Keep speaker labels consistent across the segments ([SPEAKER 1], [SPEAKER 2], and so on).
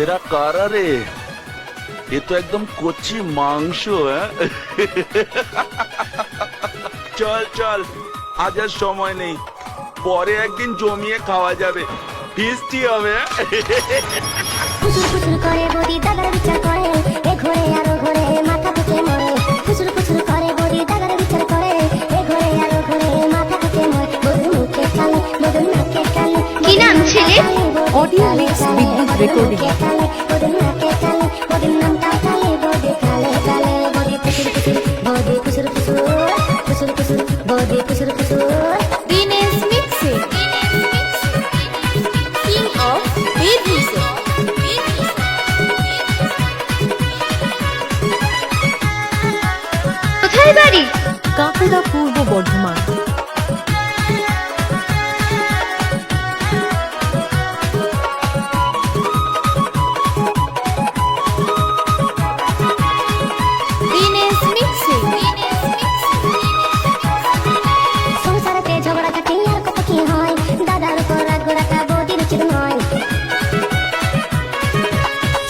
[SPEAKER 1] এরা কারা রে? এ তো একদম কচি মাংস। চল চল, আজ আর সময় নেই, পরে একদিন জমিয়ে খাওয়া যাবে, ফিস্টি হবে।
[SPEAKER 2] ফুসুর ফুসুর করে বদি দাদার বিচার করে, এ ঘরে আরো ঘরে মাথা থেকে মরে। ফুসুর ফুসুর করে বদি দাদার বিচার করে, এ ঘরে আরো ঘরে মাথা থেকে মরে। বদুর মুখে কালে, বদুর নাকে কালে।
[SPEAKER 3] কি নাম ছেলে?
[SPEAKER 4] Audio mix Bidyut recording.
[SPEAKER 2] বদুর নাকে কালে, বদুর নামটা কালে, বদি কালে কালে। বদি ফুসুর ফুসুর, বদি ফুসুর ফুসুর, ফুসুর ফুসুর, বদি ফুসুর ফুসুর।
[SPEAKER 3] দিনেশ মিক্সিং, কিং অফ বেদভিসে। কোথায় বাড়ি?
[SPEAKER 4] কাঁকুড়া, পূর্ব বর্ধমান।
[SPEAKER 3] দিনেশ মিক্সিং।
[SPEAKER 2] সংসারেতে ঝগড়া থাকে আর কত কি হয়, দাদার উপর রাগ রাখা বদির উচিত নয়।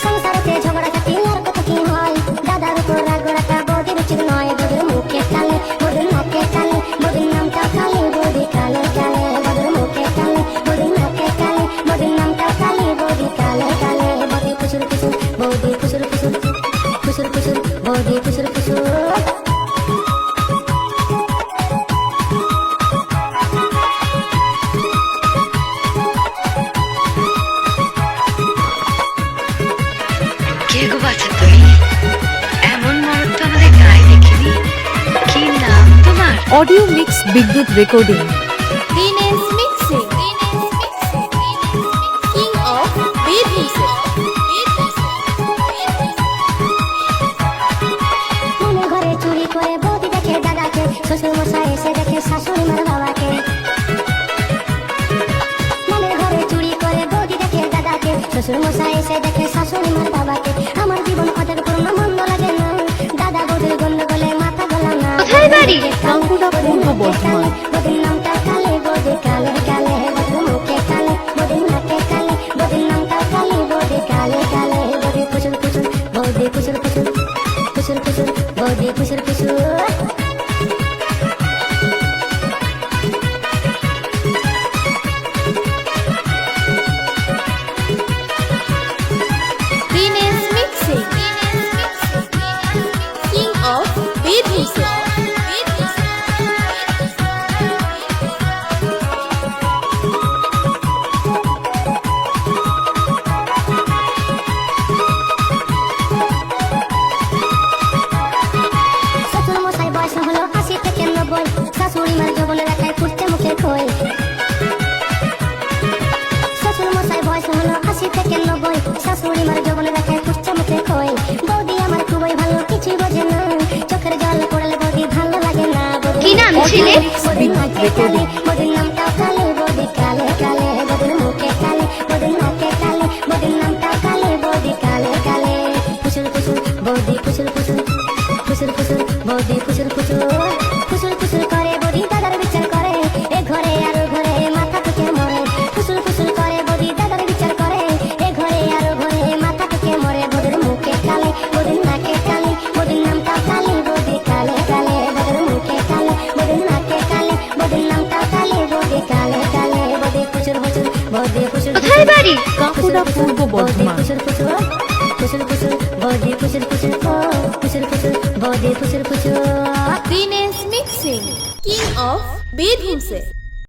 [SPEAKER 2] সংসারেতে ঝগড়া থাকে আর কত কি হয়, দাদার উপর রাগ রাখা বদির উচিত নয়। বদির মুখে কালে, বদির নাকে কালে, বদির নামটা কালে, বদি কালে কালে। বদির মুখে কালে, বদির নাকে কালে, বদির নামটা কালে, বদি কালে কালে। বদি ফুসুর ফুসুর, বদি ফুসুর ফুসুর, ফুসুর ফুসুর, বদি ফুসুর ফুসুর।
[SPEAKER 3] কে গো বাছা তুমি? এমন মরদ তো আমাদের গায়ে দেখিনি। কি নাম তোমার?
[SPEAKER 4] Audio mix Bidyut recording.
[SPEAKER 3] Dinesh mixing, king of বেদভিসে।
[SPEAKER 2] মনে ঘরে চুরি করে বৌদি দেখে দাদাকে, শ্বশুর মশাই এসে দেখে শাশুড়ি মার বাবাকে। মনে ঘরে চুরি করে বৌদি দেখে দাদাকে, শ্বশুর মশাই এসে দেখে শাশুড়ি মার বাবাকে। আমার জীবন ওদের কোনো মন্দ লাগে না, দাদা বৌদির গন্ডগোলে মাথা গলা না।
[SPEAKER 3] কোথায় বাড়ি?
[SPEAKER 4] কাঁকুড়া, পূর্ব বর্ধমান।
[SPEAKER 2] বৌদির নামটা কালে, বৌদি কালে কালে। বৌদির মুখে কালে, বৌদির নাকে কালে, বৌদির নামটা কালে, বৌদি কালে কালে। বৌদি ফুসুর ফুসুর, বৌদি ফুসুর ফুসুর, ফুসুর ফুসুর, বৌদি ফুসুর ফুসুর।
[SPEAKER 3] দিনেশ মিক্সিং, কিং অফ বেদভিসে।
[SPEAKER 2] শ্বশুর মশাই বয়স হলো 80 থেকে 90, শাশুড়ি মার যৌবনে রাখায় ফুটতে মুখে খই। শ্বশুর মশাই বয়স হলো 80 থেকে 90, শাশুড়ি মার যৌবনে রাখায় ফুটতে মুখে খই। বৌদি আমার খুবই ভালো, কিছুই বোঝে না, চোখের জল পড়লে বৌদি ভালো লাগে না। বৌদি
[SPEAKER 3] কি নাম ছেলে?
[SPEAKER 2] বৌদির নাকে কালে, বৌদির নামটা কালে, বৌদি কালে কালে। বৌদির মুখে কালে, বৌদির নাকে কালে, বৌদির নামটা কালে, বৌদি কালে কালে। ফুসুর ফুসুর, বৌদি ফুসুর ফুসুর, ফুসুর ফুসুর, বৌদি ফুসুর ফুসুর। ফুসুর ফুসুর করে বৌদি দাদার বিচার করে, এ ঘরে আরো ঘরে মাথা থেকে মরে। ফুসুর ফুসুর করে বৌদি দাদার বিচার করে, এ ঘরে আরো ঘরে মাথা থেকে মরে। বৌদির মুখে কালে, বৌদির নাকে কালে, বৌদির নামটা কালে, বৌদি কালে কালে। বৌদির মুখে কালে, বৌদির নাকে কালে, বৌদির নামটা কালে, বৌদি কালে কালে। বৌদি ফুসুর ফুসুর, বৌদি ফুসুর ফুসুর।
[SPEAKER 3] কোথায় বাড়ি?
[SPEAKER 4] কাঁকুড়া, পূর্ব বর্ধমান।
[SPEAKER 2] ফুসুর ফুসুর, ফুসুর ফুসুর, বৌদি ফুসুর ফুসুর, ফুসুর ফুসুর, বৌদি ফুসুর ফুসুর।
[SPEAKER 3] Dinesh mixing, king of বেদভিসে।